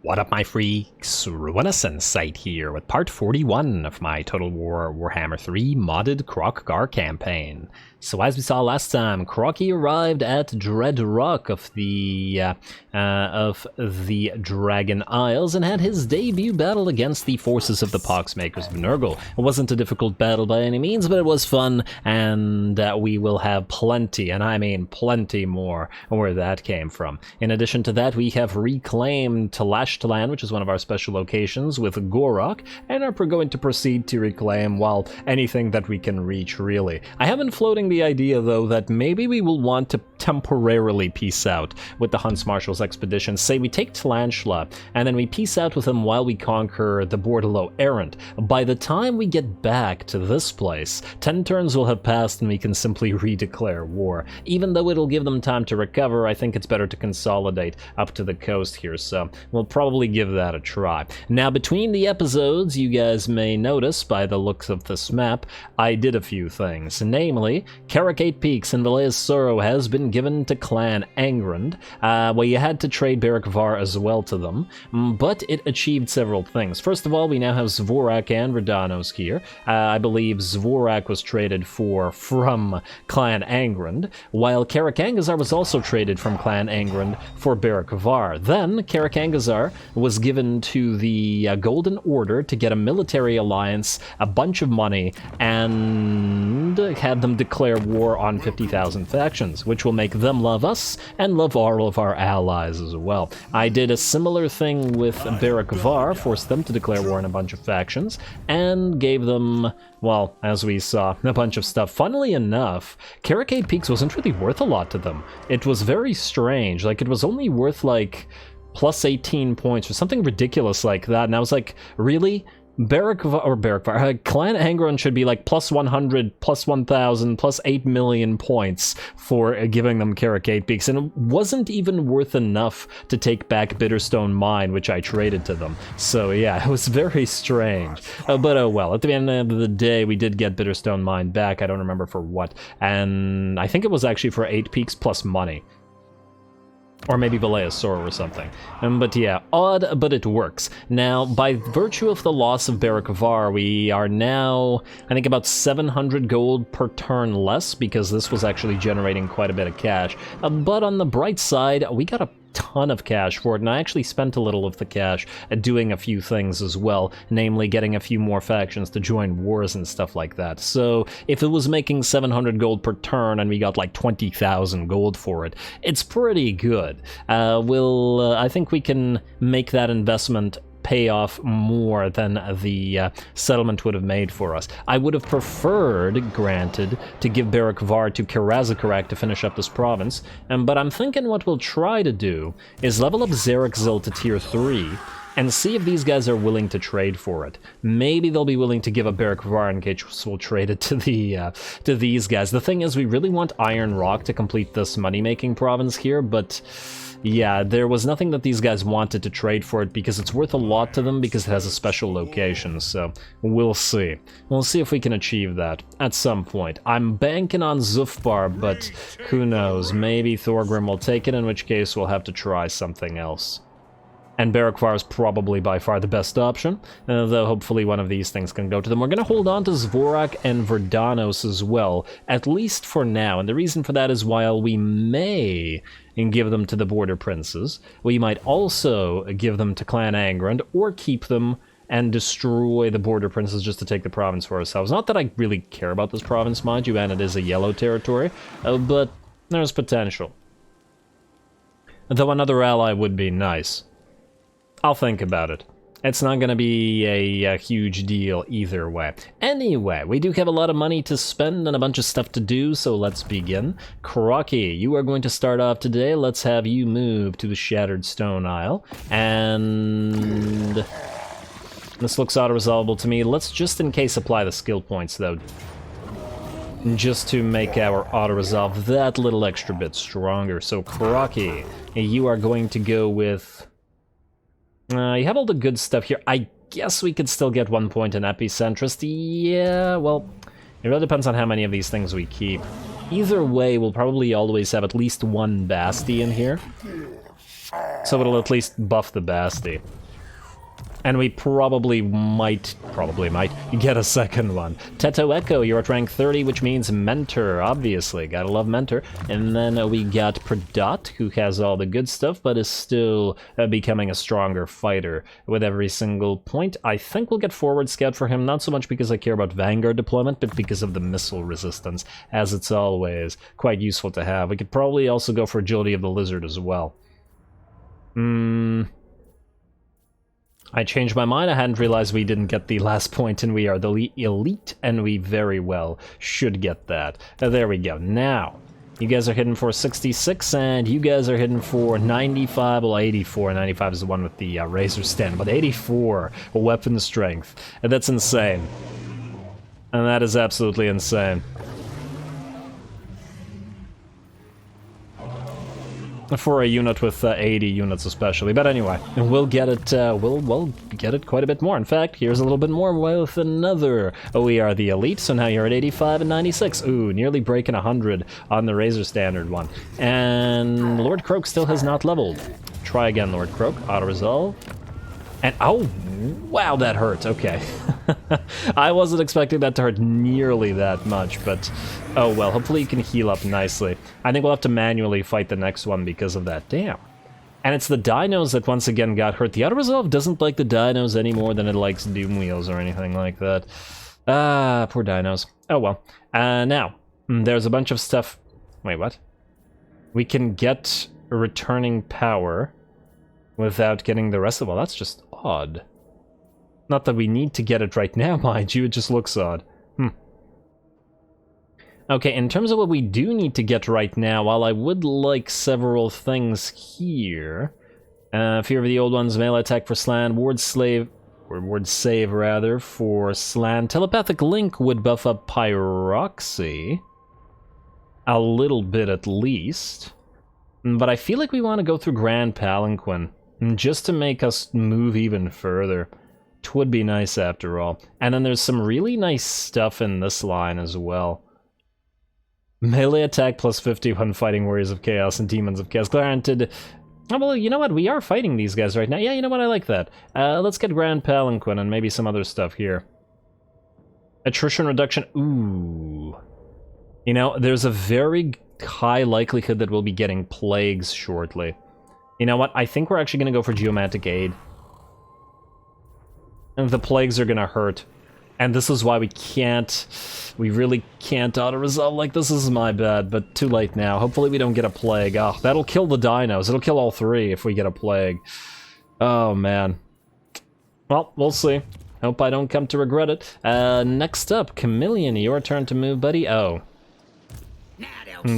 What up, my freaks? RuinusInsight here with part 41 of my Total Warhammer 3 modded Kroq-Gar campaign. So as we saw last time, Kroqi arrived at Dread Rock of the Dragon Isles and had his debut battle against the forces of the Poxmakers of Nurgle. It wasn't a difficult battle by any means, but it was fun, and we will have plenty, and I mean plenty more, where that came from. In addition to that, we have reclaimed Tlashtalan, which is one of our special locations, with Gorok, and are going to proceed to reclaim, well, anything that we can reach, really. I have been floating the idea, though, that maybe we will want to temporarily peace out with the Hunts Marshal's expedition. Say we take Tlantla, and then we peace out with them while we conquer the Bordalo Errant. By the time we get back to this place, 10 turns will have passed and we can simply redeclare war. Even though it'll give them time to recover, I think it's better to consolidate up to the coast here, so we'll probably give that a try. Now, between the episodes, you guys may notice, by the looks of this map, I did a few things. Namely, Carricate Peaks and Valea's Sorrow has been given to Clan Angrand. Well, you had to trade Beric Var as well to them, but it achieved several things. First of all, we now have Zvorak and Verdanos here. I believe Zvorak was traded from Clan Angrand, while Carricangazar was also traded from Clan Angrand for Beric Var. Then, Carricangazar was given to the Golden Order to get a military alliance, a bunch of money, and had them declare war on 50,000 factions, which will make them love us and love all of our allies as well. I did a similar thing with Beric Var, forced them to declare war on a bunch of factions, and gave them, well, as we saw, a bunch of stuff. Funnily enough, Carricate Peaks wasn't really worth a lot to them. It was very strange. Like, it was only worth, like, plus 18 points or something ridiculous like that, and I was like, really? Clan Angrand should be like plus 100, plus 1,000, plus 8 million points for giving them Carricate Peaks, and it wasn't even worth enough to take back Bitterstone Mine, which I traded to them. So yeah, it was very strange. But oh well, at the end of the day, we did get Bitterstone Mine back. I don't remember for what, and I think it was actually for 8 peaks plus money. Or maybe Valea's Sorrow or something. But yeah, odd, but it works. Now, by virtue of the loss of Beric Var, we are now, I think, about 700 gold per turn less, because this was actually generating quite a bit of cash. But on the bright side, we got a ton of cash for it, and I actually spent a little of the cash doing a few things as well, namely getting a few more factions to join wars and stuff like that. So if it was making 700 gold per turn and we got like 20,000 gold for it, it's pretty good. I think we can make that investment pay off more than the settlement would have made for us. I would have preferred, granted, to give Beric Var to Karazakarak to finish up this province, but I'm thinking what we'll try to do is level up Xerexil to tier 3 and see if these guys are willing to trade for it. Maybe they'll be willing to give up Beric Var in case we'll trade it to these guys. The thing is, we really want Iron Rock to complete this money-making province here, but yeah, there was nothing that these guys wanted to trade for it because it's worth a lot to them because it has a special location, so we'll see. We'll see if we can achieve that at some point. I'm banking on Zufbar, but who knows, maybe Thorgrim will take it, in which case we'll have to try something else. And Beric Var is probably by far the best option, though hopefully one of these things can go to them. We're going to hold on to Zvorak and Verdanos as well, at least for now, and the reason for that is while we may give them to the Border Princes, we might also give them to Clan Angrand, or keep them and destroy the Border Princes just to take the province for ourselves. Not that I really care about this province, mind you, and it is a yellow territory, but there's potential. Though another ally would be nice. I'll think about it. It's not going to be a huge deal either way. Anyway, we do have a lot of money to spend and a bunch of stuff to do, so let's begin. Kroqi, you are going to start off today. Let's have you move to the Shattered Stone Isle. And this looks auto-resolvable to me. Let's just in case apply the skill points, though, just to make our auto-resolve that little extra bit stronger. So Kroqi, you are going to go with... you have all the good stuff here. I guess we could still get 1 point in Epicentrist. Yeah, well, it really depends on how many of these things we keep. Either way, we'll probably always have at least one Bastion here. So it'll at least buff the Basti. And we probably might get a second one. Teto Echo, you're at rank 30, which means Mentor, obviously. Gotta love Mentor. And then we got Pradot, who has all the good stuff, but is still becoming a stronger fighter with every single point. I think we'll get Forward Scout for him, not so much because I care about Vanguard deployment, but because of the missile resistance, as it's always quite useful to have. We could probably also go for Agility of the Lizard as well. I changed my mind. I hadn't realized we didn't get the last point, and we are the elite, and we very well should get that. There we go. Now, you guys are hitting for 66, and you guys are hitting for 95. Well, 84. 95 is the one with the razor stand, but 84 weapon strength. And that's insane. And that is absolutely insane. For a unit with 80 units especially, but anyway, we'll get it, we'll get it quite a bit more. In fact, here's a little bit more with another. We are the elite, so now you're at 85 and 96. Ooh, nearly breaking 100 on the Razor Standard one. And Lord Kroq still has not leveled. Try again, Lord Kroq. Auto-resolve. And, oh, wow, that hurt. Okay. I wasn't expecting that to hurt nearly that much, but oh well, hopefully you can heal up nicely. I think we'll have to manually fight the next one because of that. Damn. And it's the dinos that once again got hurt. The auto-resolve doesn't like the dinos any more than it likes Doom Wheels or anything like that. Ah, poor dinos. Oh well. Now, there's a bunch of stuff... Wait, what? We can get returning power without getting the rest of it. Well, that's just odd. Not that we need to get it right now, mind you, it just looks odd. Okay, in terms of what we do need to get right now, while I would like several things here... Fear of the Old Ones, melee attack for Slan, ward save rather, for Slan. Telepathic Link would buff up Pyroxy. A little bit at least. But I feel like we want to go through Grand Palanquin, just to make us move even further. Would be nice after all. And then there's some really nice stuff in this line as well. Melee attack plus 50 when fighting Warriors of Chaos and Demons of Chaos. Granted, oh, well, you know what? We are fighting these guys right now. Yeah, you know what? I like that. Let's get Grand Palanquin and maybe some other stuff here. Attrition reduction. Ooh. You know, there's a very high likelihood that we'll be getting plagues shortly. You know what? I think we're actually going to go for Geomantic Aid. And the plagues are gonna hurt. And this is why we really can't auto-resolve like this. Is my bad, but too late now. Hopefully we don't get a plague. Oh, that'll kill the dinos. It'll kill all three if we get a plague. Oh, man. Well, we'll see. Hope I don't come to regret it. Next up, Chameleon, your turn to move, buddy. Oh.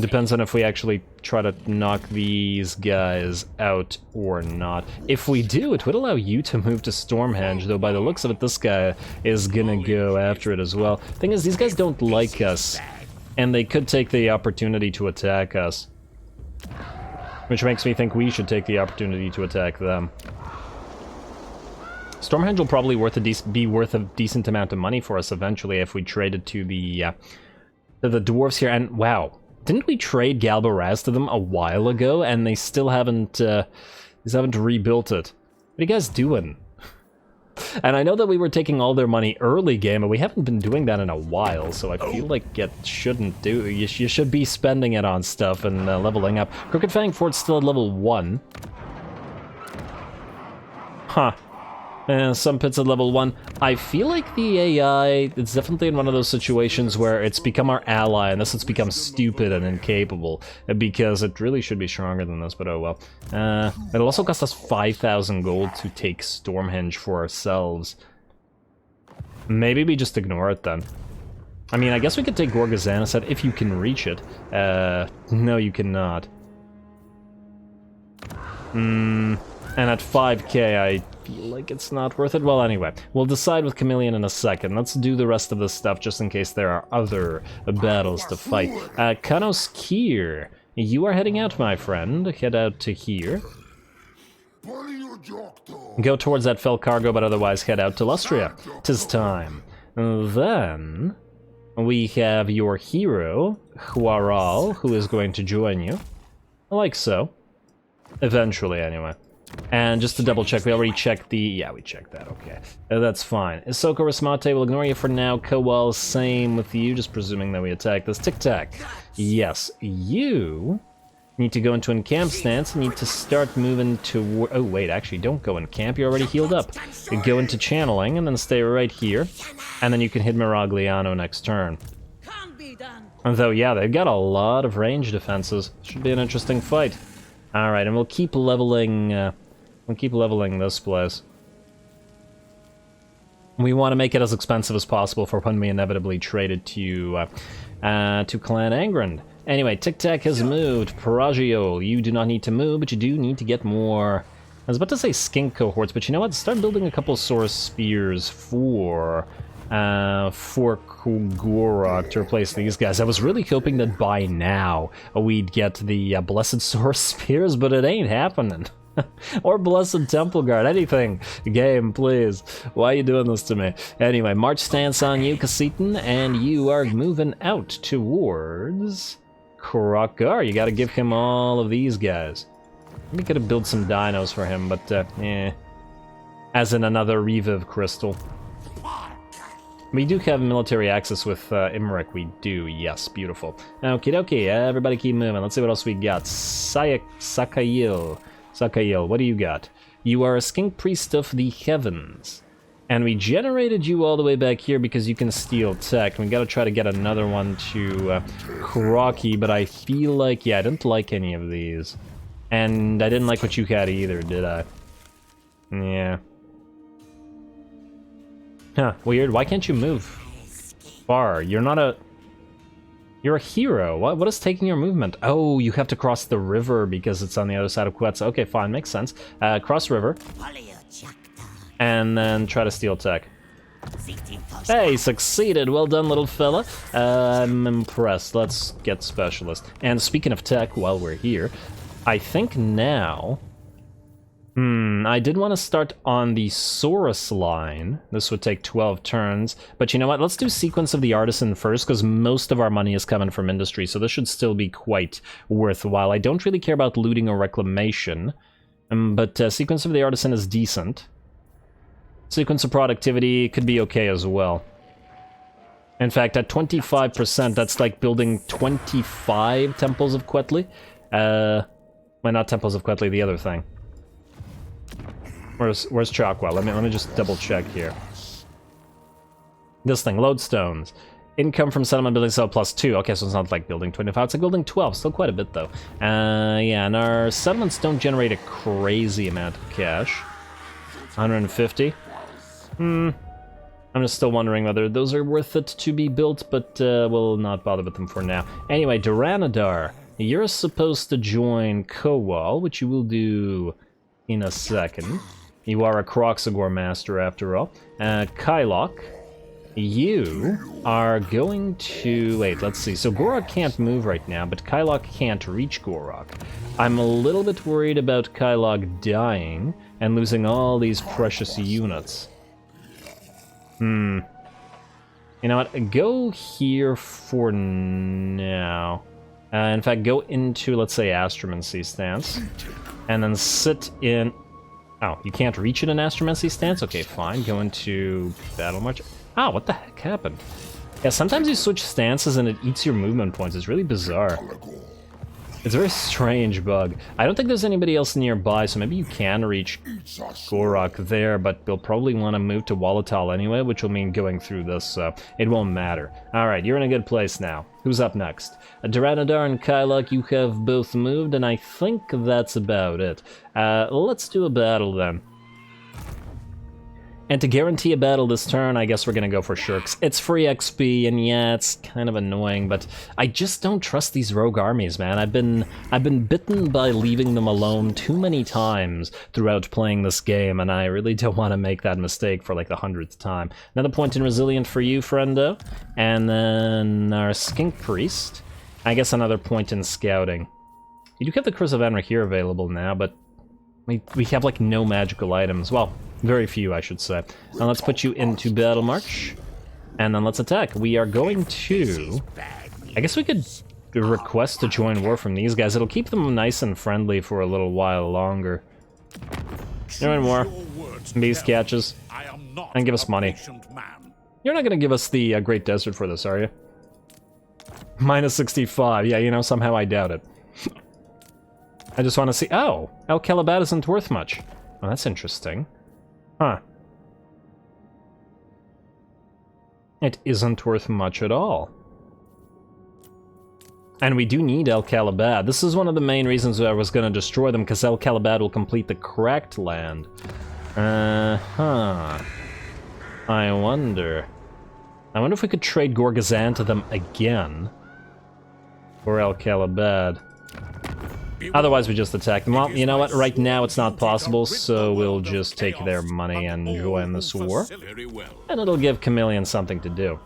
Depends on if we actually try to knock these guys out or not. If we do, it would allow you to move to Stormhenge, though by the looks of it, this guy is gonna go after it as well. Thing is, these guys don't like us, and they could take the opportunity to attack us. Which makes me think we should take the opportunity to attack them. Stormhenge will probably be worth a decent amount of money for us eventually if we trade it to the dwarves here, and wow. Didn't we trade Galbaraz to them a while ago, and they still haven't rebuilt it? What are you guys doing? And I know that we were taking all their money early game, but we haven't been doing that in a while, so I feel like it shouldn't do. You should be spending it on stuff and leveling up. Crooked Fang Fort's still at level 1. Huh. Some pits at level 1. I feel like the AI, it's definitely in one of those situations where it's become our ally, unless it's become stupid and incapable, because it really should be stronger than this, but oh well. It'll also cost us 5,000 gold to take Stormhenge for ourselves. Maybe we just ignore it then. I mean, I guess we could take Gorgazanaset if you can reach it. No, you cannot. And at 5k, I feel like it's not worth it. Well, anyway, we'll decide with Chameleon in a second. Let's do the rest of this stuff just in case there are other battles to fight. Kanos Kier, you are heading out, my friend. Head out to here. Go towards that fell cargo, but otherwise head out to Lustria. 'Tis time. Then we have your hero, Huaral, who is going to join you. Like so. Eventually, anyway. And just to double check, we already checked the... Yeah, we checked that, okay. That's fine. Isoko Rasmate will ignore you for now. Kowal, same with you, just presuming that we attack this. Tic-Tac. Yes, you need to go into encamp stance. You need to start moving to... Oh, wait, actually, don't go in camp. You're already healed up. You go into channeling, and then stay right here. And then you can hit Miragliano next turn. Though, yeah, they've got a lot of range defenses. Should be an interesting fight. Alright, and we'll keep leveling... we'll keep leveling this place. We want to make it as expensive as possible for when we inevitably trade it to Clan Angrand. Anyway, Tic-Tac has moved. Peragio, you do not need to move, but you do need to get more... I was about to say skink cohorts, but you know what? Start building a couple Source Spears for Kogorok to replace these guys. I was really hoping that by now we'd get the Blessed Source Spears, but it ain't happening. Or Blessed Temple Guard, anything. Game, please. Why are you doing this to me? Anyway, March stance on you, Cassitan, and you are moving out towards Kroq-Gar. You gotta give him all of these guys. We could have built some dinos for him, but, as in another Reviv Crystal. We do have military access with Imrik, we do, yes, beautiful. Okie dokie, everybody keep moving. Let's see what else we got. Sakail, what do you got? You are a skink priest of the heavens. And we generated you all the way back here because you can steal tech. We gotta try to get another one to Kroki, but I feel like, yeah, I didn't like any of these. And I didn't like what you had either, did I? Yeah. Huh, weird. Why can't you move far? You're not a... You're a hero. What is taking your movement? Oh, you have to cross the river because it's on the other side of Quetzal. Okay, fine, makes sense. Cross river. And then try to steal tech. Hey, succeeded. Well done, little fella. I'm impressed. Let's get specialist. And speaking of tech, while we're here, I think now... I did want to start on the Saurus line. This would take 12 turns. But you know what? Let's do Sequence of the Artisan first, because most of our money is coming from industry, so this should still be quite worthwhile. I don't really care about looting or reclamation, but Sequence of the Artisan is decent. Sequence of Productivity could be okay as well. In fact, at 25%, that's like building 25 Temples of Quetzal. Well, not Temples of Quetzal, the other thing. Where's Chockwell? Let me just double check here. This thing, lodestones. Income from settlement building cell +2. Okay, so it's not like building 25, it's like building 12. Still quite a bit though. Yeah, and our settlements don't generate a crazy amount of cash. 150. I'm just still wondering whether those are worth it to be built, but we'll not bother with them for now. Anyway, Duranadar, you're supposed to join Kowal, which you will do in a second. You are a Kroq-Gar master after all. Kylok, you are going to... Wait, let's see. So Gorok can't move right now, but Kylok can't reach Gorok. I'm a little bit worried about Kylok dying and losing all these precious units. You know what? Go here for now. In fact, go into, let's say, Astromancy stance. And then sit in... Oh, you can't reach it in Astromancy stance? Okay, fine. Go into Battle March. Ah, what the heck happened? Yeah, sometimes you switch stances and it eats your movement points. It's really bizarre. It's a very strange bug. I don't think there's anybody else nearby, so maybe you can reach Gorok there, but they'll probably want to move to Walatal anyway, which will mean going through this, so it won't matter. Alright, you're in a good place now. Who's up next? Duranadar and Kylok, you have both moved, and I think that's about it. Let's do a battle then. And to guarantee a battle this turn, I guess we're gonna go for Shirks. It's free XP, and yeah, it's kind of annoying, but I just don't trust these rogue armies, man. I've been bitten by leaving them alone too many times throughout playing this game, and I really don't want to make that mistake for like the 100th time. Another point in Resilient for you, friendo. And then our Skink Priest. I guess another point in Scouting. You do have the Curse of Enric here available now, but we have like no magical items. Well, very few, I should say. Now let's put you into Battle March, and then let's attack. We are going to... I guess we could request to join war from these guys. It'll keep them nice and friendly for a little while longer. Doing more. Beast catches. And give us money. You're not gonna give us the Great Desert for this, are you? Minus 65. Yeah, you know, somehow I doubt it. I just want to see... Oh! El Calabat isn't worth much. Oh, that's interesting. Huh. It isn't worth much at all. And we do need El Calabat. This is one of the main reasons I was going to destroy them, because El Calabat will complete the cracked land. I wonder if we could trade Gorgazan to them again. Or El Calabat. Otherwise we just attack them. Well, you know what? Right now it's not possible, so we'll just take their money and join this war. And it'll give Chameleon something to do.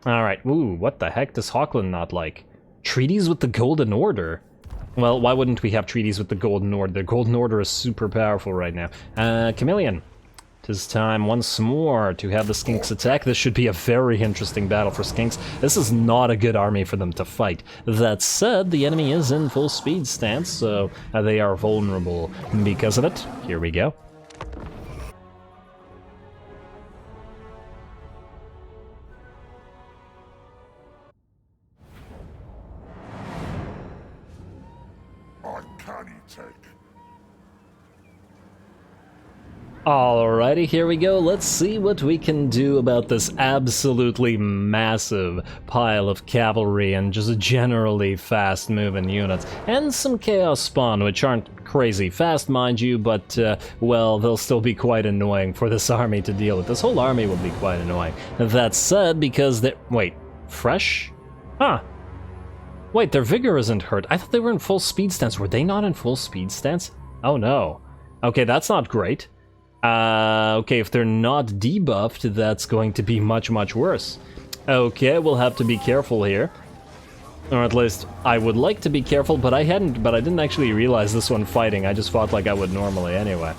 Alright, ooh, what the heck does Hawkland not like? Treaties with the Golden Order? Well, why wouldn't we have treaties with the Golden Order? The Golden Order is super powerful right now. Chameleon. 'Tis time once more to have the Skinks attack. This should be a very interesting battle for Skinks. This is not a good army for them to fight. That said, the enemy is in full speed stance, so they are vulnerable because of it. Here we go. Alrighty, here we go. Let's see what we can do about this absolutely massive pile of cavalry and just generally fast-moving units. And some Chaos Spawn, which aren't crazy fast, mind you, but, well, they'll still be quite annoying for this army to deal with. This whole army will be quite annoying. That said, because they're... Wait, fresh? Huh. Wait, their vigor isn't hurt. I thought they were in full speed stance. Were they not in full speed stance? Oh, no. Okay, that's not great. Okay, if they're not debuffed, that's going to be much, much worse. Okay, we'll have to be careful here. Or at least, I would like to be careful, but I didn't actually realize this one fighting. I just fought like I would normally anyway.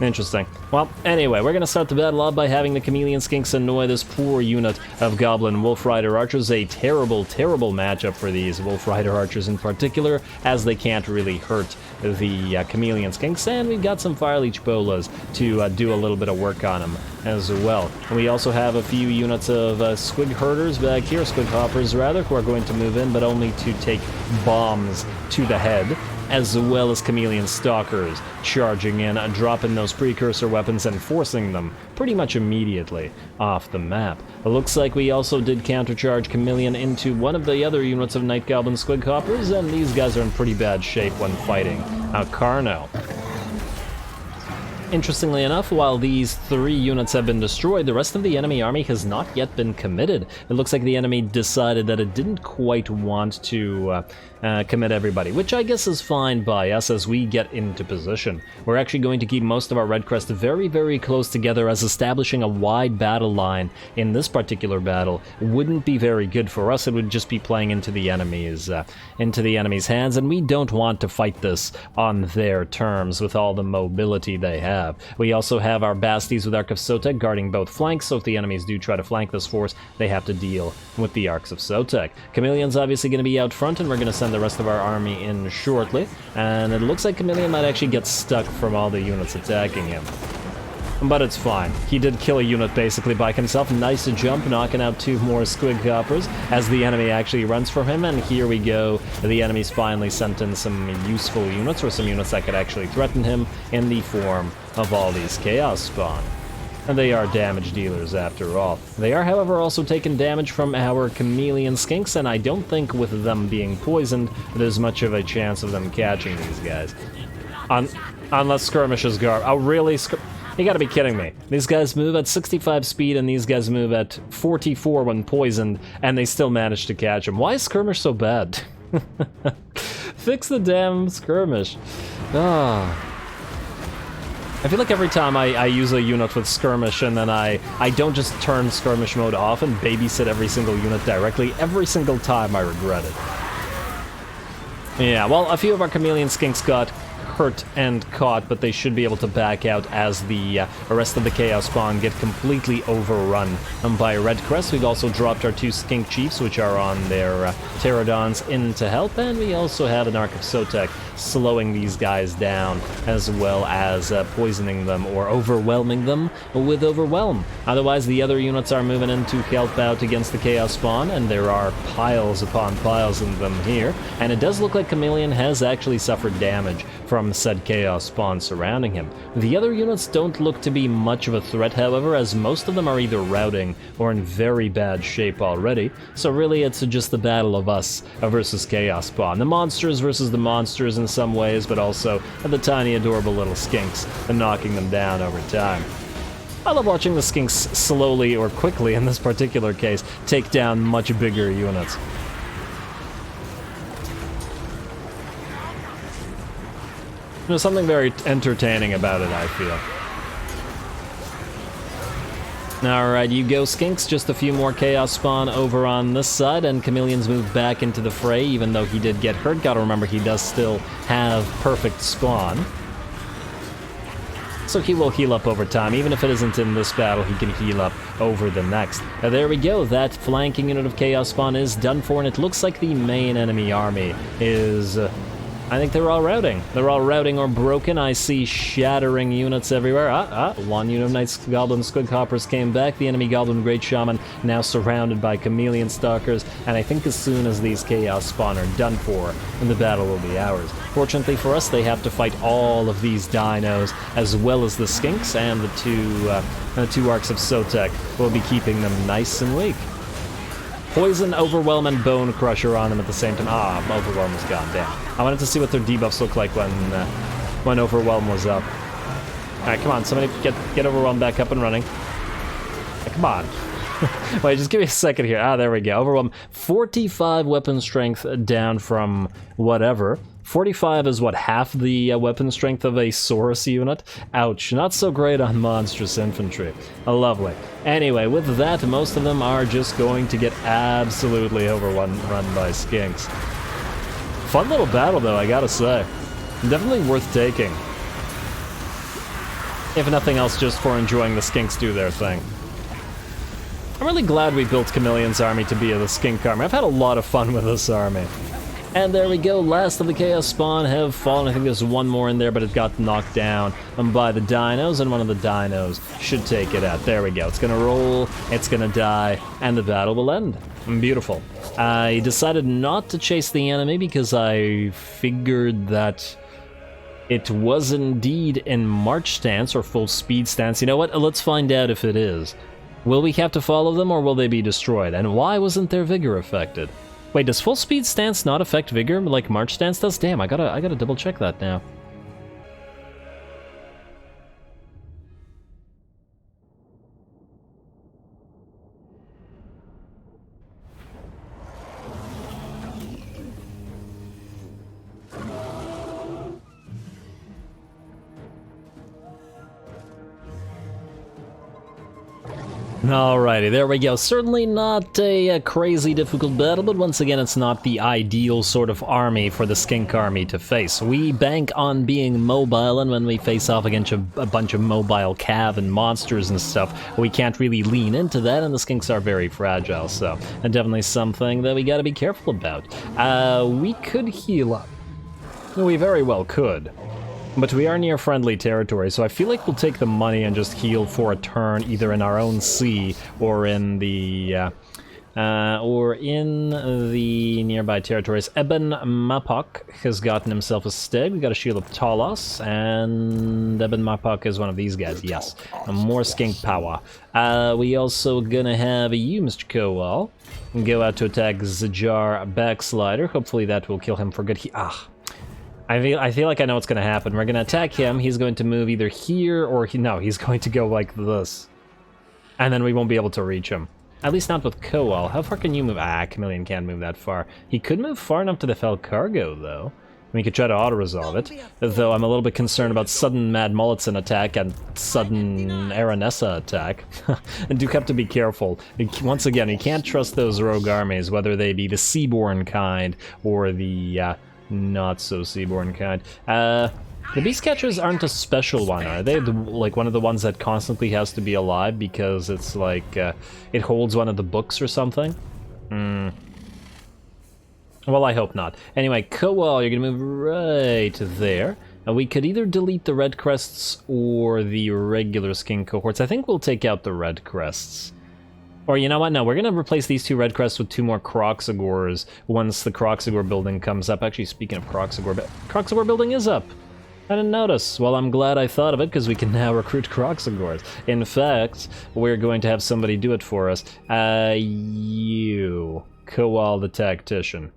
Interesting. Well, anyway, we're gonna start the battle off by having the Chameleon Skinks annoy this poor unit of Goblin Wolf Rider Archers. A terrible, terrible matchup for these Wolf Rider Archers in particular, as they can't really hurt the Chameleon Skinks, and we've got some Fireleech Bolas to do a little bit of work on them as well. And we also have a few units of Squig Herders back here, Squig Hoppers rather, who are going to move in, but only to take bombs to the head, as well as Chameleon Stalkers charging in, dropping those precursor weapons and forcing them pretty much immediately off the map. It looks like we also did countercharge Chameleon into one of the other units of Night Goblin Squig Hoppers, and these guys are in pretty bad shape when fighting Carno. Interestingly enough, while these 3 units have been destroyed, the rest of the enemy army has not yet been committed. It looks like the enemy decided that it didn't quite want to commit everybody, which I guess is fine by us as we get into position. We're actually going to keep most of our Red Crest very, very close together, as establishing a wide battle line in this particular battle wouldn't be very good for us. It would just be playing into the enemy's hands, and we don't want to fight this on their terms with all the mobility they have. We also have our Basties with Ark of Sotek guarding both flanks, so if the enemies do try to flank this force, they have to deal with the Arks of Sotek. Chameleon's obviously going to be out front, and we're going to send the rest of our army in shortly, and it looks like Chameleon might actually get stuck from all the units attacking him. But it's fine. He did kill a unit basically by himself. Nice jump, knocking out 2 more Squig Hoppers as the enemy actually runs from him, and here we go. The enemy's finally sent in some useful units, or some units that could actually threaten him, in the form of all these Chaos Spawn. And they are damage dealers after all. They are, however, also taking damage from our Chameleon Skinks, and I don't think with them being poisoned, there's much of a chance of them catching these guys. Unless skirmishes go... Oh, really? You gotta be kidding me. These guys move at 65 speed, and these guys move at 44 when poisoned, and they still manage to catch them. Why is skirmish so bad? Fix the damn skirmish. Ah. I feel like every time I use a unit with skirmish, and then I don't just turn skirmish mode off and babysit every single unit directly, every single time I regret it. Yeah, well, a few of our Chameleon Skinks got hurt and caught, but they should be able to back out as the rest of the Chaos Spawn get completely overrun by Red Crest. We've also dropped our 2 Skink Chiefs, which are on their Pterodons, in to help, and we also have an Ark of Sotek slowing these guys down, as well as poisoning them or overwhelming them with Overwhelm. Otherwise, the other units are moving in to help out against the Chaos Spawn, and there are piles upon piles of them here, and it does look like Chameleon has actually suffered damage from said Chaos Spawn surrounding him. The other units don't look to be much of a threat, however, as most of them are either routing or in very bad shape already, so really it's just the battle of us versus Chaos Spawn. The monsters versus the monsters in some ways, but also the tiny adorable little skinks and knocking them down over time. I love watching the skinks slowly, or quickly in this particular case, take down much bigger units. There's something very entertaining about it, I feel. Alright, you go, Skinks. Just a few more Chaos Spawn over on this side, and Chameleon's moved back into the fray, even though he did get hurt. Gotta remember, he does still have perfect spawn. So he will heal up over time. Even if it isn't in this battle, he can heal up over the next. There we go. That flanking unit of Chaos Spawn is done for, and it looks like the main enemy army is... I think they're all routing. They're all routing or broken. I see shattering units everywhere. One unit of Knights Goblin Squidhoppers came back. The enemy Goblin Great Shaman now surrounded by Chameleon Stalkers, and I think as soon as these Chaos Spawn are done for, the battle will be ours. Fortunately for us, they have to fight all of these dinos, as well as the Skinks, and the two Arks of Sotek will be keeping them nice and weak. Poison, Overwhelm, and Bone Crusher on them at the same time. Overwhelm was gone, damn. I wanted to see what their debuffs look like when Overwhelm was up. Alright, come on, somebody get Overwhelm back up and running. Come on. Wait, just give me a second here. There we go. Overwhelm. 45 weapon strength down from whatever. 45 is what, half the weapon strength of a Saurus unit? Ouch, not so great on monstrous infantry. Lovely. Anyway, with that, most of them are just going to get absolutely overrun by Skinks. Fun little battle though, I gotta say. Definitely worth taking. If nothing else, just for enjoying the Skinks do their thing. I'm really glad we built Chameleon's army to be the Skink army. I've had a lot of fun with this army. And there we go, last of the Chaos Spawn have fallen. I think there's one more in there, but it got knocked down by the dinos, and one of the dinos should take it out. There we go, it's gonna roll, it's gonna die, and the battle will end. Beautiful. I decided not to chase the enemy because I figured that it was indeed in march stance or full speed stance. You know what, let's find out if it is. Will we have to follow them, or will they be destroyed? And why wasn't their vigor affected? Wait, does full speed stance not affect vigor like march stance does? Damn, I gotta double check that now. Alrighty, there we go. Certainly not a crazy difficult battle, but once again, it's not the ideal sort of army for the Skink army to face. We bank on being mobile, and when we face off against a bunch of mobile cav and monsters and stuff, we can't really lean into that, and the Skinks are very fragile, so definitely something that we gotta be careful about. We could heal up. We very well could. But we are near friendly territory, so I feel like we'll take the money and just heal for a turn, either in our own sea or in the nearby territories. Eben Mapok has gotten himself a stag. We got a Shield of Talos, and Eben Mapok is one of these guys. Yes, more skink power. We also gonna have a Mr. Kowal go out to attack Zajar Backslider. Hopefully that will kill him for good. I feel like I know what's going to happen. We're going to attack him. He's going to move either here or... he's going to go like this. And then we won't be able to reach him. At least not with Kowal. How far can you move? Chameleon can't move that far. He could move far enough to the Fel Cargo, though. We could try to auto-resolve it. Though I'm a little bit concerned about sudden Mad Mullitson attack and sudden Aranessa attack. And do have to be careful. Once again, you can't trust those rogue armies, whether they be the Seaborn kind or the... not so seaborn kind. The beast catchers aren't a special one, are they? Like one of the ones that constantly has to be alive because it's like it holds one of the books or something? Hmm. Well, I hope not. Anyway, Koal, you're gonna move right there. We could either delete the red crests or the regular skin cohorts. I think we'll take out the red crests. Or you know what? No, we're gonna replace these 2 red crests with 2 more Kroq-Gars once the Kroq-Gar building comes up. Actually, speaking of Kroq-Gar, Kroq-Gar building is up. I didn't notice. Well, I'm glad I thought of it because we can now recruit Kroq-Gars. In fact, we're going to have somebody do it for us. You, Koal the Tactician.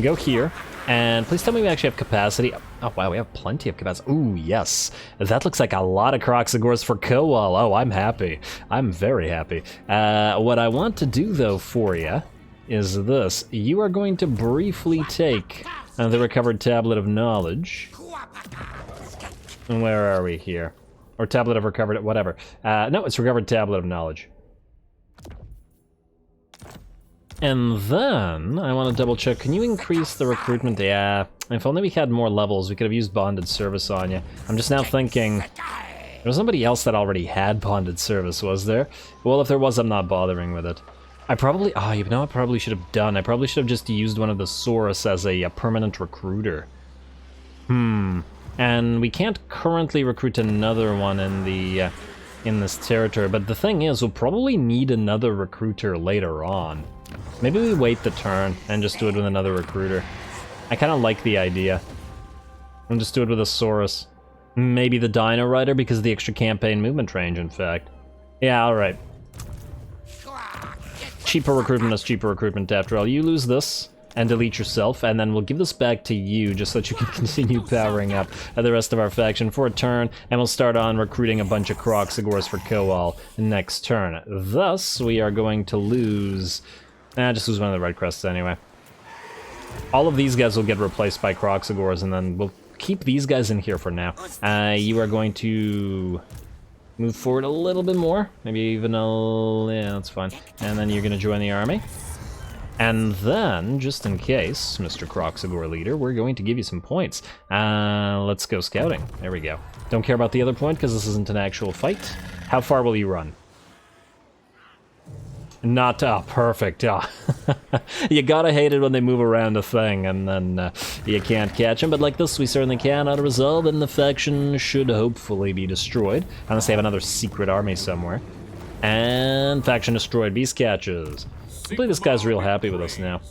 Go here, and please tell me we actually have capacity. Oh wow, we have plenty of capacity. Ooh, yes. That looks like a lot of Kroq-Gars for Koal. Oh, I'm happy. I'm very happy. What I want to do, though, for you is this. You are going to briefly take the recovered Tablet of Knowledge. And where are we here? Or Tablet of Recovered, whatever. No, it's Recovered Tablet of Knowledge. And then, I want to double check, can you increase the recruitment? Yeah, if only we had more levels, we could have used Bonded Service on you. I'm just now thinking, there was somebody else that already had Bonded Service, was there? Well, if there was, I'm not bothering with it. I probably, you know what I probably should have done? I probably should have just used one of the Saurus as a permanent recruiter. And we can't currently recruit another one in the, in this territory, but the thing is, we'll probably need another recruiter later on. Maybe we wait the turn and just do it with another recruiter. I kind of like the idea. And just do it with a Saurus. Maybe the Dino Rider because of the extra campaign movement range, in fact. Yeah, alright. Cheaper recruitment is cheaper recruitment after all. You lose this and delete yourself, and then we'll give this back to you just so that you can continue powering up the rest of our faction for a turn, and we'll start on recruiting a bunch of Kroq-Gars for Koal next turn. Thus, we are going to lose... just lose one of the red crests anyway. All of these guys will get replaced by Kroq-Gars, and then we'll keep these guys in here for now. You are going to move forward a little bit more, maybe even a... yeah, that's fine. And then you're going to join the army. And then, just in case, Mr. Kroq-Gar leader, we're going to give you some points. Let's go scouting. There we go. Don't care about the other point because this isn't an actual fight. How far will you run? Not, perfect. You gotta hate it when they move around a thing and then you can't catch them, but like this we certainly can auto-resolve, and the faction should hopefully be destroyed, unless they have another secret army somewhere. And faction destroyed, beast catches. Hopefully this guy's real happy with us now.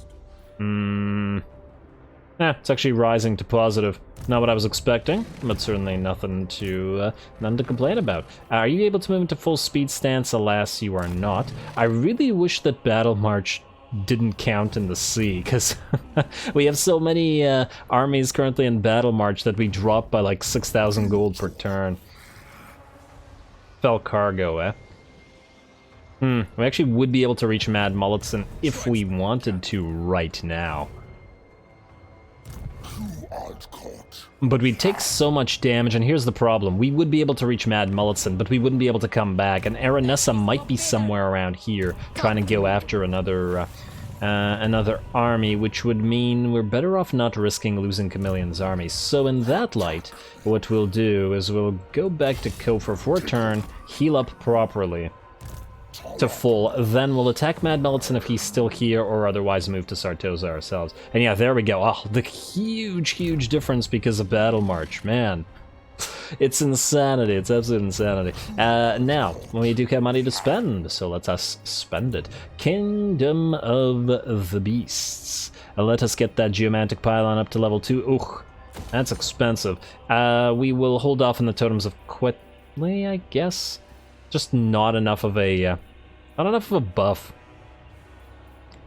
It's actually rising to positive. Not what I was expecting, but certainly nothing to complain about. Are you able to move into full speed stance? Alas, you are not. I really wish that Battle March didn't count in the sea, because we have so many armies currently in Battle March that we drop by like 6,000 gold per turn. Fell cargo, eh? We actually would be able to reach Mad Mulletson if we wanted to right now. But we'd take so much damage, and here's the problem. We would be able to reach Mad Mulletson, but we wouldn't be able to come back, and Aranessa might be somewhere around here, trying to go after another army, which would mean we're better off not risking losing Chameleon's army. So in that light, what we'll do is we'll go back to Kofor for a turn, heal up properly to full, then we'll attack Mad Mulletson if he's still here, or otherwise move to Sartosa ourselves. And yeah, there we go. Oh, the huge difference because of Battle March, man. It's insanity, it's absolute insanity. Now, we do have money to spend, so let us spend it. Kingdom of the Beasts. Let us get that Geomantic Pylon up to level 2. Ooh, that's expensive. We will hold off on the Totems of Quetley, I guess. Just not enough of a buff.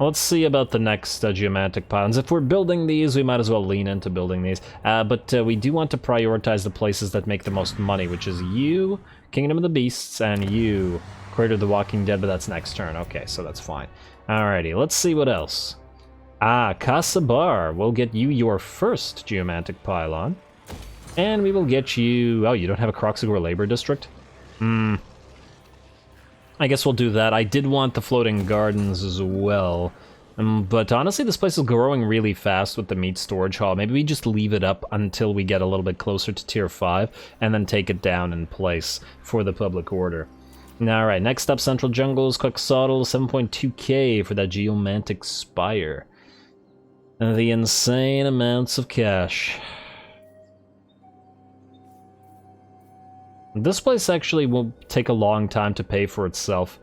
Let's see about the next Geomantic Pylons. If we're building these, we might as well lean into building these. But we do want to prioritize the places that make the most money, which is you, Kingdom of the Beasts, and you, Crater of the Walking Dead, but that's next turn. Okay, so that's fine. Alrighty, let's see what else. Kasabar, we'll get you your first Geomantic Pylon. And we will get you... oh, you don't have a Kroq-Gar Labor District? I guess we'll do that. I did want the Floating Gardens as well. But honestly, this place is growing really fast with the meat storage hall. Maybe we just leave it up until we get a little bit closer to tier 5, and then take it down in place for the public order. Alright, next up, Central Jungles, Quetzalcoatl, 7.2k for that Geomantic Spire. The insane amounts of cash. This place actually will take a long time to pay for itself.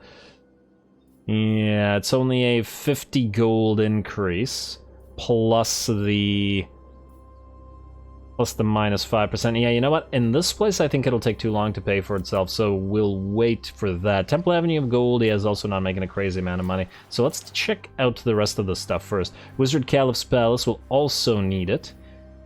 Yeah, it's only a 50 gold increase, plus the minus 5%. Yeah, you know what? In this place, I think it'll take too long to pay for itself, so we'll wait for that. Temple Avenue of Gold, he is also not making a crazy amount of money. So let's check out the rest of the stuff first. Wizard Caliph's Palace will also need it,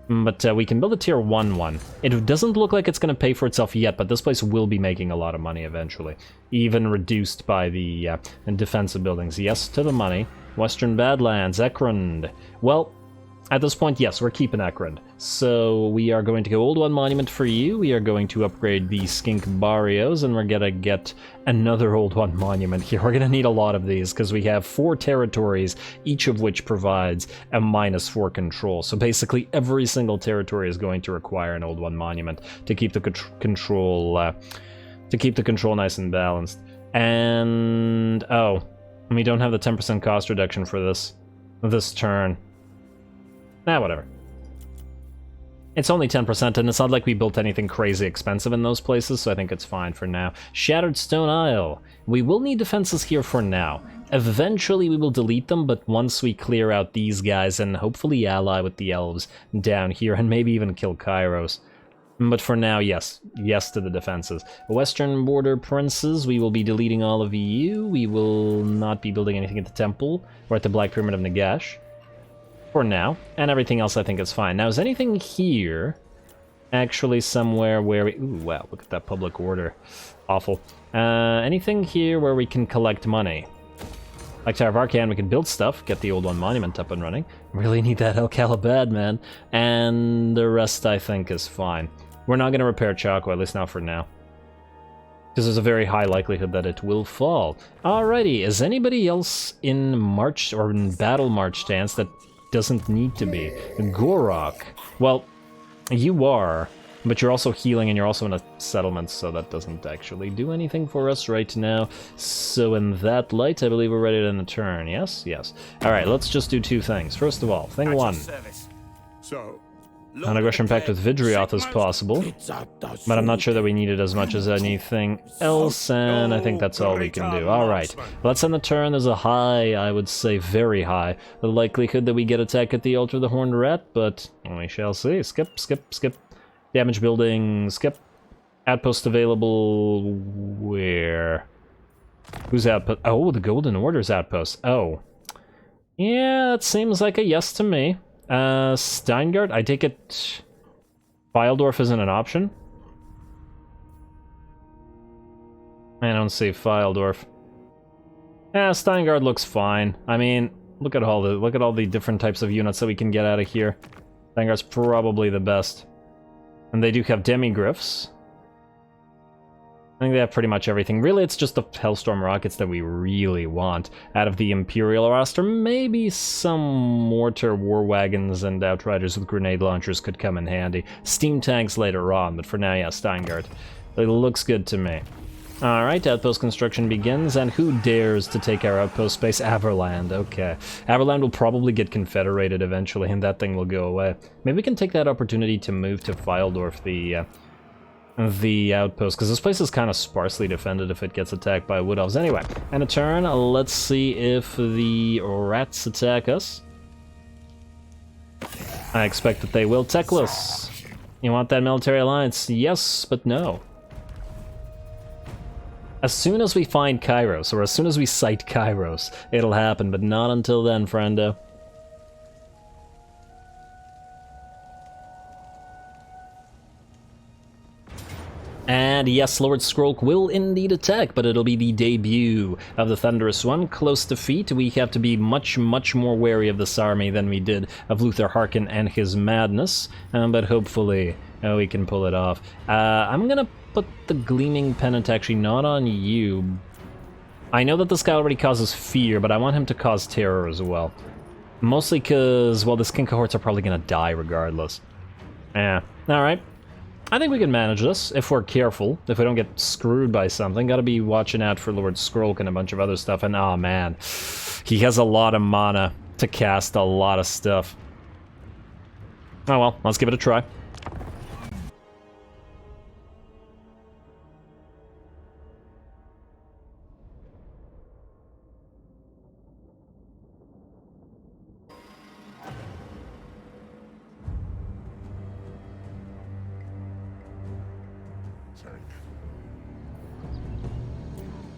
but we can build a tier 1 one. It doesn't look like it's going to pay for itself yet, but this place will be making a lot of money eventually, even reduced by the defensive buildings. Yes to the money. Western Badlands, Ekrund. Well, at this point, yes, we're keeping Ekrund. So we are going to go Old One Monument for you. We are going to upgrade the Skink Barrios, and we're going to get another Old One Monument here. We're going to need a lot of these, because we have 4 territories, each of which provides a -4 control. So basically, every single territory is going to require an Old One Monument to keep the control nice and balanced. And oh, we don't have the 10% cost reduction for this turn. Nah, whatever. It's only 10%, and it's not like we built anything crazy expensive in those places, so I think it's fine for now. Shattered Stone Isle. We will need defenses here for now. Eventually we will delete them, but once we clear out these guys and hopefully ally with the elves down here, and maybe even kill Kairos. But for now, yes. Yes to the defenses. Western Border Princes, we will be deleting all of you. We will not be building anything at the temple, or at the Black Pyramid of Nagash. For now, and everything else I think is fine. Now, is anything here actually somewhere where we... Ooh, wow, look at that public order. Awful. Anything here where we can collect money? Like Tower of Arcan, we can build stuff, get the Old One Monument up and running. Really need that El Calabad, man. And the rest, I think, is fine. We're not going to repair Chaco, at least not for now, because there's a very high likelihood that it will fall. Alrighty, is anybody else in March, or in Battle March stance that doesn't need to be? Gorok. Well, you are, but you're also healing and you're also in a settlement, so that doesn't actually do anything for us right now. So in that light, I believe we're ready to end the turn. Yes? Yes. Alright, let's just do 2 things. First of all, thing 1. An aggression pact with Vidrioth is possible, but I'm not sure that we need it as much as anything else, and I think that's all we can do. Alright, let's end the turn. There's a high, I would say very high, the likelihood that we get attack at the Altar of the Horned Rat, but we shall see. Skip, skip, skip. Damage building, skip. Outpost available where? Who's outpost? Oh, the Golden Order's outpost. Oh. Yeah, that seems like a yes to me. Steingard, I take it Fildorf isn't an option? I don't see Fildorf. Yeah, Steingard looks fine. I mean, look at all the different types of units that we can get out of here. Steingard's probably the best. And they do have Demigryphs. I think they have pretty much everything. Really, it's just the Hellstorm rockets that we really want out of the Imperial roster. Maybe some mortar war wagons and outriders with grenade launchers could come in handy. Steam tanks later on, but for now, yeah, Steingard. It looks good to me. Alright, outpost construction begins, and who dares to take our outpost space? Averland, okay. Averland will probably get confederated eventually, and that thing will go away. Maybe we can take that opportunity to move to Fildorf, the outpost, because this place is kind of sparsely defended if it gets attacked by Wood Elves. Anyway, and a turn, let's see if the rats attack us. I expect that they will. Teclis, you want that military alliance? Yes, but no. As soon as we find Kairos, or as soon as we sight Kairos, it'll happen, but not until then, friendo. And yes, Lord Skrolk will indeed attack, but it'll be the debut of the Thunderous One. Close defeat. We have to be much, much more wary of this army than we did of Luther Harkin and his madness, but hopefully we can pull it off. I'm gonna put the Gleaming Pennant actually not on you, I know that this guy already causes fear, but I want him to cause terror as well. Mostly because, well, the skin cohorts are probably gonna die regardless. Yeah, alright. I think we can manage this, if we're careful, if we don't get screwed by something. Gotta be watching out for Lord Skroak and a bunch of other stuff, and oh man, he has a lot of mana to cast a lot of stuff. Oh well, let's give it a try.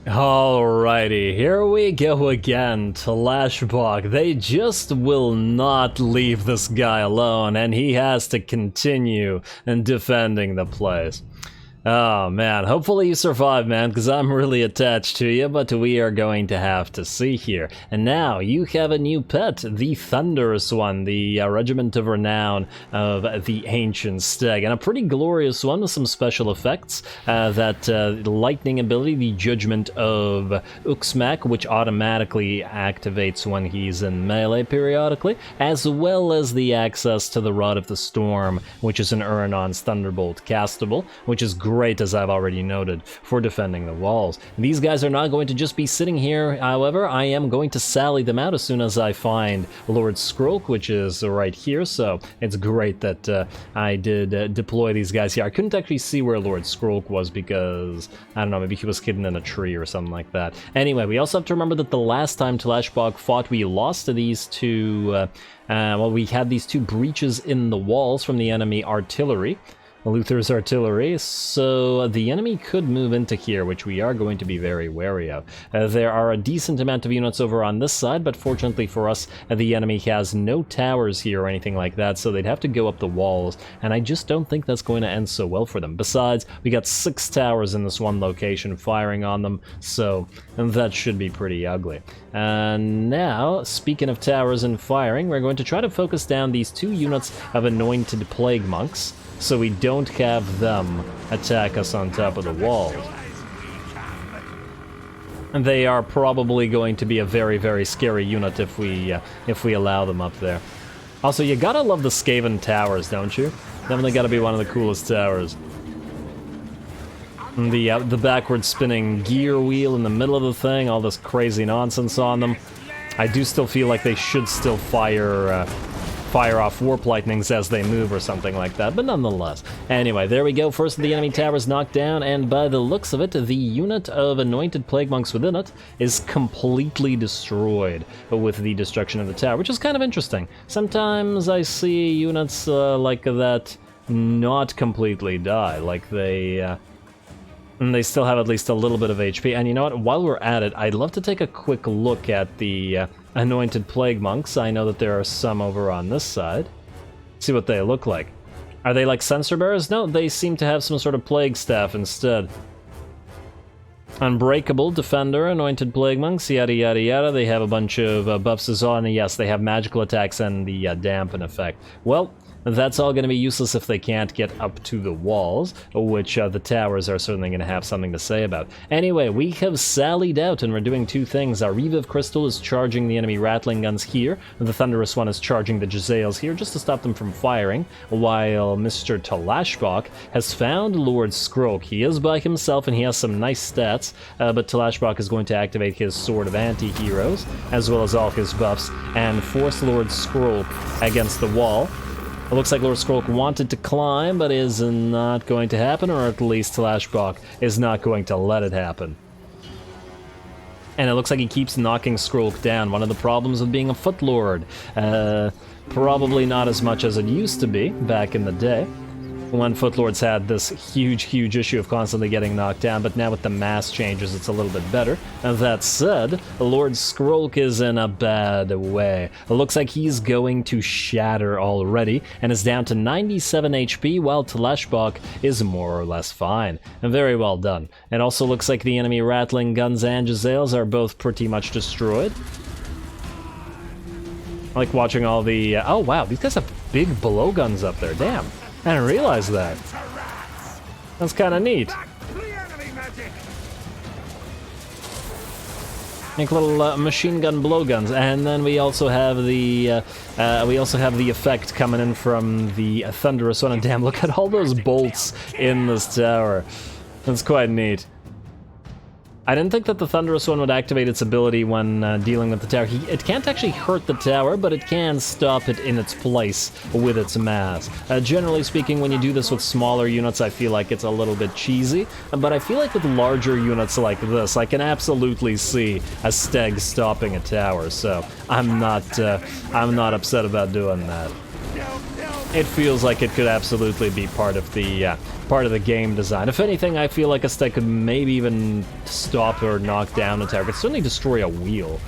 Alrighty, here we go again, TLAXBOQ. They just will not leave this guy alone, and he has to continue in defending the place. Oh man, hopefully you survive, man, because I'm really attached to you, but we are going to have to see here. And now, you have a new pet, the Thunderous one, the Regiment of Renown of the Ancient Stag, and a pretty glorious one with some special effects. That lightning ability, the Judgment of Uxmak, which automatically activates when he's in melee periodically, as well as the access to the Rod of the Storm, which is an Urnon's Thunderbolt castable, which is great, as I've already noted, for defending the walls. These guys are not going to just be sitting here, however. I am going to sally them out as soon as I find Lord Skroak, which is right here, so it's great that I did deploy these guys here. I couldn't actually see where Lord Skroak was because, I don't know, maybe he was hidden in a tree or something like that. Anyway, we also have to remember that the last time TLAXBOQ fought, we lost to these two, well, we had these two breaches in the walls from the enemy artillery. Luther's artillery, so the enemy could move into here, which we are going to be very wary of. There are a decent amount of units over on this side, but fortunately for us, the enemy has no towers here or anything like that, so they'd have to go up the walls, and I just don't think that's going to end so well for them. Besides, we got 6 towers in this one location firing on them, so that should be pretty ugly. And now, speaking of towers and firing, we're going to try to focus down these 2 units of Anointed Plague Monks, so we don't have them attack us on top of the walls. And they are probably going to be a very, very scary unit if we allow them up there. Also, you gotta love the Skaven towers, don't you? Definitely gotta be one of the coolest towers. And the backward spinning gear wheel in the middle of the thing, all this crazy nonsense on them. I do still feel like they should still fire off warp lightnings as they move or something like that, but nonetheless. Anyway, there we go. First of the enemy towers knocked down, and by the looks of it, the unit of Anointed Plague Monks within it is completely destroyed with the destruction of the tower, which is kind of interesting. Sometimes I see units like that not completely die, like they still have at least a little bit of HP. And you know what? While we're at it, I'd love to take a quick look at the Anointed Plague Monks. I know that there are some over on this side. See what they look like. Are they like Censer Bearers? No, they seem to have some sort of Plague Staff instead. Unbreakable, Defender, Anointed Plague Monks, yada yada yada. They have a bunch of buffs as well, and yes, they have magical attacks and the dampen effect. Well, that's all going to be useless if they can't get up to the walls, which the towers are certainly going to have something to say about. Anyway, we have sallied out and we're doing 2 things. Our Reviv Crystal is charging the enemy Rattling Guns here, the Thunderous one is charging the Jezzails here just to stop them from firing, while Mr. TLAXBOQ has found Lord Skroak. He is by himself and he has some nice stats, but TLAXBOQ is going to activate his Sword of Anti-Heroes, as well as all his buffs, and force Lord Skroak against the wall. It looks like Lord Skroak wanted to climb, but is not going to happen, or at least TLAXBOQ is not going to let it happen. And it looks like he keeps knocking Skroak down. One of the problems of being a Footlord. Probably not as much as it used to be back in the day, when Footlords had this huge issue of constantly getting knocked down, but now with the mass changes, it's a little bit better. And that said, Lord Skroak is in a bad way. It looks like he's going to shatter already, and is down to 97 HP, while TLAXBOQ is more or less fine. And very well done. It also looks like the enemy Rattling Guns and Jezzails are both pretty much destroyed. I like watching all the... oh wow, these guys have big blowguns up there, damn. I didn't realize that. That's kind of neat. Like little machine gun blowguns, and then we also have the effect coming in from the Thunderous One. And damn, look at all those bolts in this tower. That's quite neat. I didn't think that the Thunderous One would activate its ability when dealing with the tower. It can't actually hurt the tower, but it can stop it in its place with its mass. Generally speaking, when you do this with smaller units, I feel like it's a little bit cheesy, but I feel like with larger units like this, I can absolutely see a steg stopping a tower, so I'm not upset about doing that. It feels like it could absolutely be part of the game design. If anything, I feel like a steg could maybe even stop or knock down a tower. It could certainly destroy a wheel.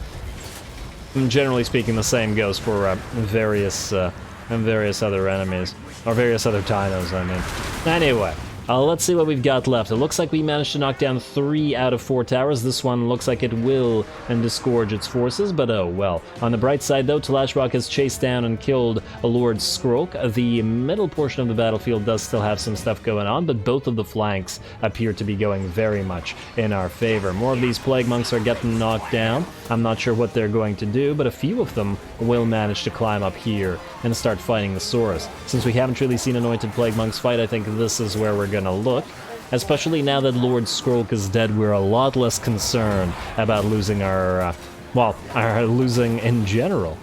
And generally speaking, the same goes for various other enemies, or various other dinos, I mean. Anyway. Let's see what we've got left. It looks like we managed to knock down 3 out of 4 towers. This one looks like it will disgorge its forces, but oh well. On the bright side, though, TLAXBOQ has chased down and killed Lord Skrolk. The middle portion of the battlefield does still have some stuff going on, but both of the flanks appear to be going very much in our favor. More of these Plague Monks are getting knocked down. I'm not sure what they're going to do, but a few of them will manage to climb up here and start fighting the Saurus. Since we haven't really seen Anointed Plague Monks fight, I think this is where we're gonna look. Especially now that Lord Skrolk is dead, we're a lot less concerned about losing our losing in general.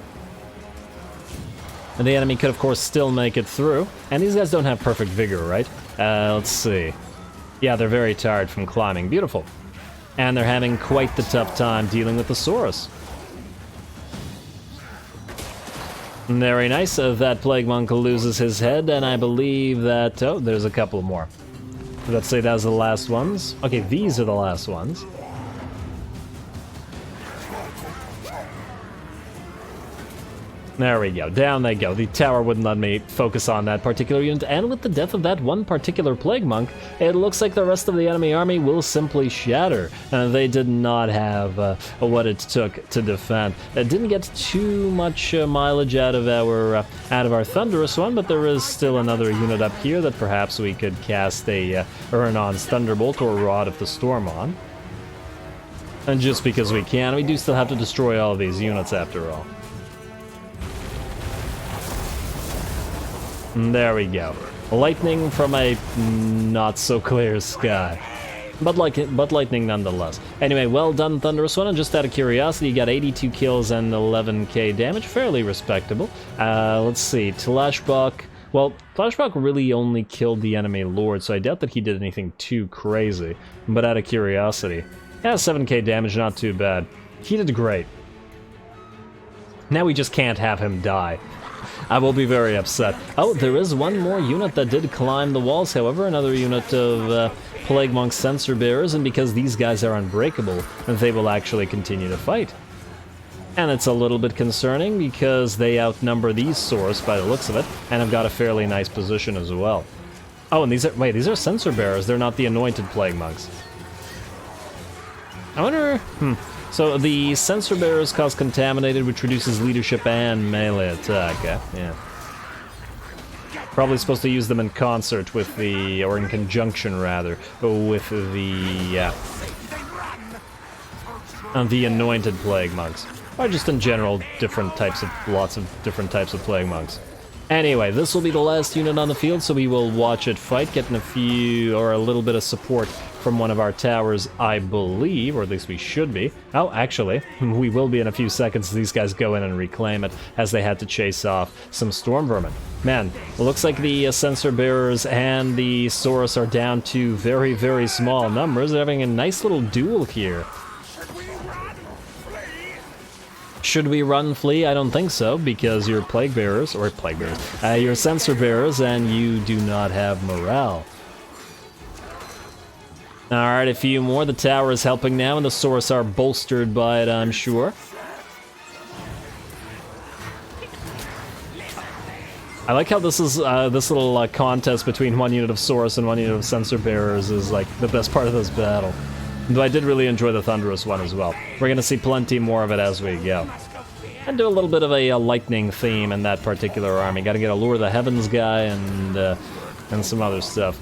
And the enemy could, of course, still make it through. And these guys don't have perfect vigor, right? Let's see. Yeah, they're very tired from climbing. Beautiful. And they're having quite the tough time dealing with the Saurus. Very nice. That Plague Monk loses his head, and I believe that... Oh, there's a couple more. Let's say that was the last ones. Okay, these are the last ones. There we go. Down they go. The tower wouldn't let me focus on that particular unit, and with the death of that one particular Plague Monk, it looks like the rest of the enemy army will simply shatter. They did not have what it took to defend. It didn't get too much mileage out of our Thunderous One, but there is still another unit up here that perhaps we could cast a Urnon's Thunderbolt or Rod of the Storm on. And just because we can, we do still have to destroy all of these units after all. There we go. Lightning from a not-so-clear sky. But lightning nonetheless. Anyway, well done, Thunderous One, and just out of curiosity, you got 82 kills and 11k damage. Fairly respectable. Let's see, TLAXBOQ... Well, TLAXBOQ really only killed the enemy lord, so I doubt that he did anything too crazy. But out of curiosity... Yeah, 7k damage, not too bad. He did great. Now we just can't have him die. I will be very upset. Oh, there is one more unit that did climb the walls, however, another unit of Plague Monk Sensor Bearers, and because these guys are unbreakable, they will actually continue to fight. And it's a little bit concerning because they outnumber these Saurus by the looks of it, and have got a fairly nice position as well. Oh, and these are Sensor Bearers, they're not the Anointed Plague Monks. I wonder... So the Sensor Bearers cause Contaminated, which reduces leadership and melee attack. Yeah. Probably supposed to use them in concert with the, or in conjunction rather, with the Anointed Plague Monks. Or just in general, lots of different types of Plague Monks. Anyway, this will be the last unit on the field, so we will watch it fight, getting a little bit of support from one of our towers, I believe, or at least we should be. Oh, actually, we will be in a few seconds as these guys go in and reclaim it, as they had to chase off some storm vermin. Man, it looks like the Sensor Bearers and the Saurus are down to very, very small numbers. They're having a nice little duel here. Should we run, flee? I don't think so, because you're you're Sensor Bearers, and you do not have morale. Alright, a few more. The tower is helping now, and the Saurus are bolstered by it, I'm sure. I like how this is this little contest between one unit of Saurus and one unit of Sensor Bearers is like the best part of this battle. Though I did really enjoy the Thunderous One as well. We're gonna see plenty more of it as we go. And do a little bit of a lightning theme in that particular army. Gotta get a Lure of the Heavens guy and some other stuff.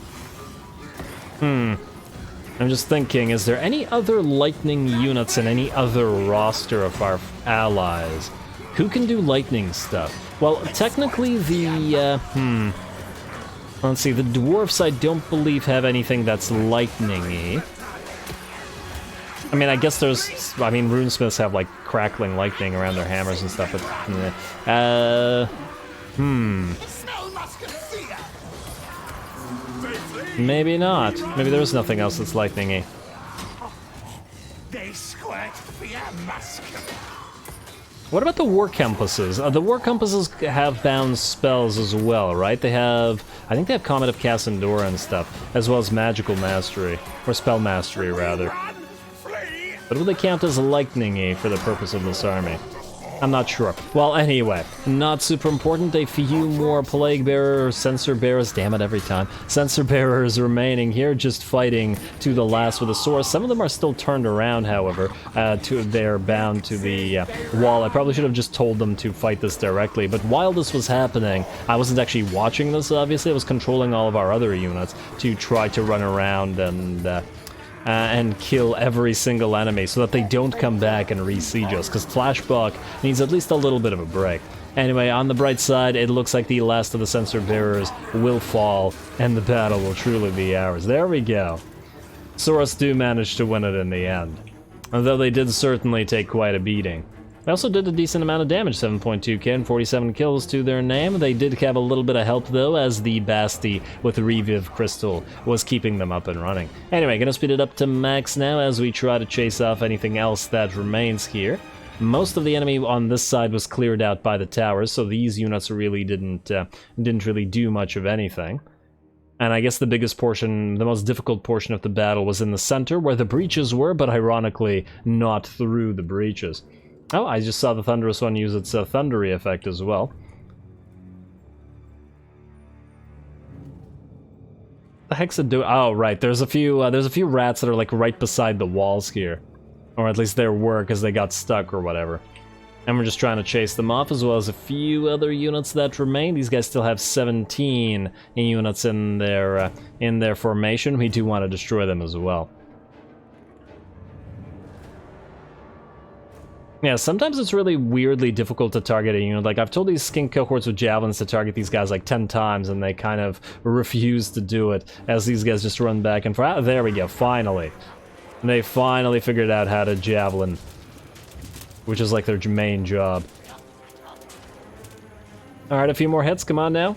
I'm just thinking, is there any other lightning units in any other roster of our allies? Who can do lightning stuff? Well, technically the, let's see, the dwarfs I don't believe have anything that's lightning-y. I mean, I guess runesmiths have, like, crackling lightning around their hammers and stuff, but, maybe not. Maybe there's nothing else that's lightning-y. They squirt fear muscular. What about the war compasses? The war compasses have bound spells as well, right? They have, I think they have Comet of Cassandora and stuff, as well as magical mastery, or spell mastery rather. But will they count as lightning-y for the purpose of this army? I'm not sure. Well, anyway, not super important. A few more Plague Bearers, Censor Bearers, damn it every time. Censor Bearers remaining here, just fighting to the last with a sword. Some of them are still turned around, however. They're bound to the wall. I probably should have just told them to fight this directly, but while this was happening, I wasn't actually watching this, obviously. I was controlling all of our other units to try to run around and kill every single enemy so that they don't come back and re-siege us, because TLAXBOQ needs at least a little bit of a break. Anyway, on the bright side, it looks like the last of the Censor Bearers will fall, and the battle will truly be ours. There we go. Soros do manage to win it in the end, although they did certainly take quite a beating. They also did a decent amount of damage, 7.2k and 47 kills to their name. They did have a little bit of help though, as the Basti with Reviv Crystal was keeping them up and running. Anyway, gonna speed it up to max now as we try to chase off anything else that remains here. Most of the enemy on this side was cleared out by the towers, so these units really didn't really do much of anything. And I guess the biggest portion, the most difficult portion of the battle was in the center where the breaches were, but ironically not through the breaches. Oh, I just saw the Thunderous one use its Thundery effect as well. The heck's it do? Oh, right. There's a few rats that are like right beside the walls here, or at least there were, because they got stuck or whatever. And we're just trying to chase them off, as well as a few other units that remain. These guys still have 17 units in their formation. We do want to destroy them as well. Yeah, sometimes it's really weirdly difficult to target a unit. Like, I've told these skink cohorts with javelins to target these guys like 10 times, and they kind of refuse to do it, as these guys just run back and forth. Ah, there we go, finally. They finally figured out how to javelin, which is like their main job. Alright, a few more hits, come on now.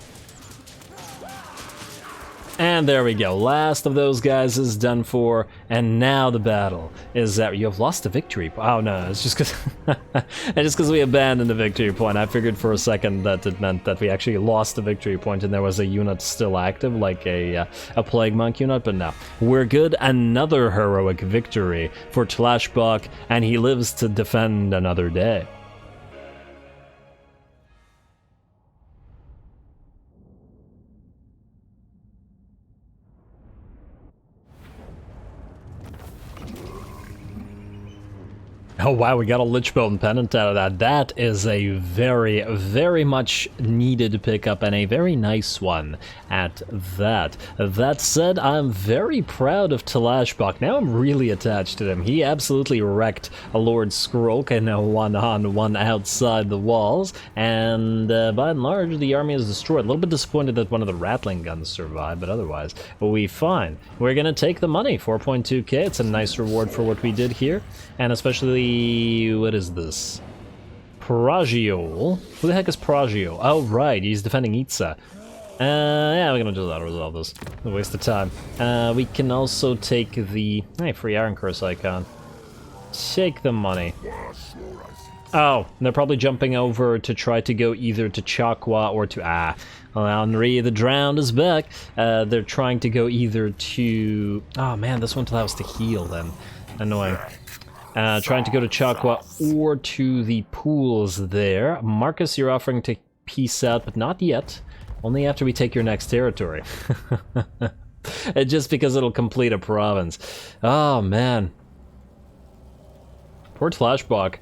And there we go, last of those guys is done for, and now the battle is that you have lost a victory. Oh no, it's just because we abandoned the victory point. I figured for a second that it meant that we actually lost the victory point and there was a unit still active, like a Plague Monk unit, but no. We're good, another heroic victory for TLAXBOQ, and he lives to defend another day. Oh wow, we got a Lichbone Pendant out of that. That is a very, very much needed pickup, and a very nice one at that. That said, I'm very proud of TLAXBOQ. Now I'm really attached to him. He absolutely wrecked a Lord Skrolk in a one-on-one outside the walls, and by and large, the army is destroyed. A little bit disappointed that one of the Rattling guns survived, but otherwise, we fine. We're gonna take the money, 4.2k. It's a nice reward for what we did here, and especially, what is this? Pragio. Who the heck is Pragio? Oh, right, he's defending Itza. Yeah, we're gonna do that, resolve this. A waste of time. We can also take the... Hey, free Iron Curse icon. Take the money. Oh, they're probably jumping over to try to go either to Chakwa or to... Henri the Drowned is back. They're trying to go either to... Oh man, this one allows us to heal then. Annoying. Trying to go to Chakwa or to the pools there. Marcus, you're offering to peace out, but not yet. Only after we take your next territory. Just because it'll complete a province. Oh, man. Poor TLAXBOQ.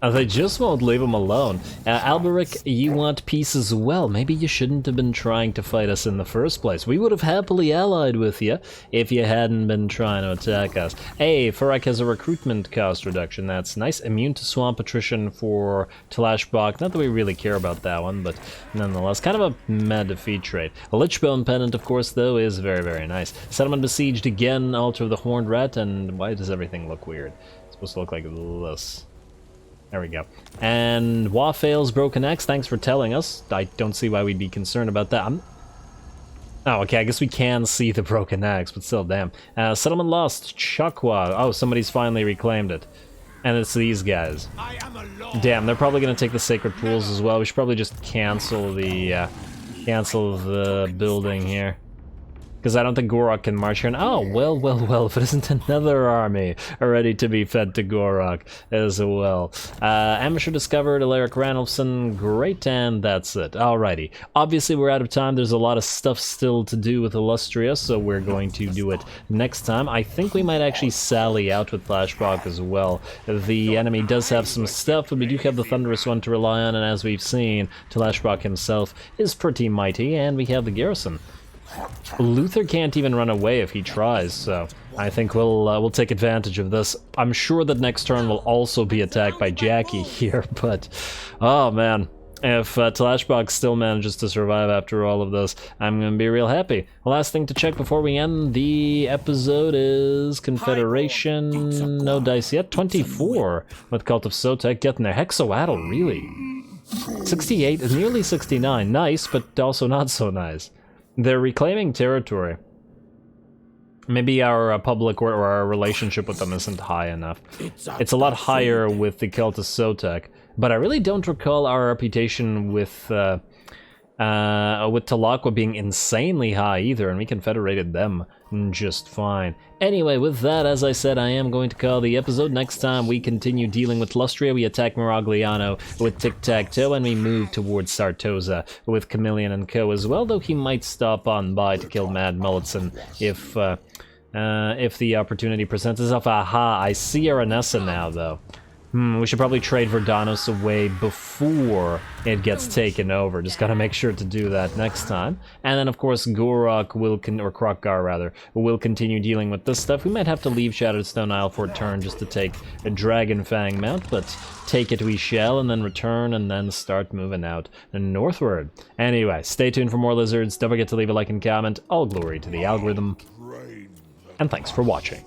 They just won't leave him alone. Alberic, you want peace as well. Maybe you shouldn't have been trying to fight us in the first place. We would have happily allied with you if you hadn't been trying to attack us. Hey, Farak has a recruitment cost reduction. That's nice. Immune to swamp attrition for TLAXBOQ. Not that we really care about that one, but nonetheless, kind of a mad defeat trait. A Lichbone Pendant, of course, though, is very, very nice. Settlement besieged again, Altar of the Horned Rat, and why does everything look weird? It's supposed to look like this. There we go. And Wafail's Broken Axe, thanks for telling us. I don't see why we'd be concerned about that. Oh, okay, I guess we can see the Broken Axe, but still, damn. Settlement Lost, Chakwa. Oh, somebody's finally reclaimed it. And it's these guys. Damn, they're probably going to take the Sacred Pools as well. We should probably just cancel the building here. Because I don't think Gorok can march here. And oh, well, if it isn't another army ready to be fed to Gorok as well. Amateur discovered, Alaric Ranulfson, great, and that's it. Alrighty. Obviously, we're out of time. There's a lot of stuff still to do with Illustria, so we're going to do it next time. I think we might actually sally out with TLAXBOQ as well. The enemy does have some stuff, but we do have the Thunderous one to rely on, and as we've seen, TLAXBOQ himself is pretty mighty, and we have the garrison. Luther can't even run away if he tries, so I think we'll take advantage of this. I'm sure that next turn will also be attacked by Jackie here, but oh man, if TLAXBOQ still manages to survive after all of this, I'm gonna be real happy. Last thing to check before we end the episode is Confederation. No dice yet. 24 with Cult of Sotek getting their Hexoatl, really. 68 is nearly 69. Nice, but also not so nice. They're reclaiming territory. Maybe our public or our relationship with them isn't high enough. It's a lot higher with the Cult of Sotek, but I really don't recall our reputation with Talaqua being insanely high either, and we confederated them just fine. Anyway, with that, as I said, I am going to call the episode. Next time we continue dealing with Lustria, we attack Miragliano with Tic-Tac-Toe, and we move towards Sartosa with Chameleon and Co. as well, though he might stop on by to kill Mad Mullitson if the opportunity presents itself. Aha, I see Aranessa now, though. We should probably trade Verdanos away before it gets taken over. Just gotta make sure to do that next time. And then, of course, Gorok will, or Kroq-Gar rather, will continue dealing with this stuff. We might have to leave Shadowstone Isle for a turn just to take a Dragon Fang mount, but take it we shall, and then return, and then start moving out northward. Anyway, stay tuned for more lizards. Don't forget to leave a like and comment. All glory to the algorithm. And thanks for watching.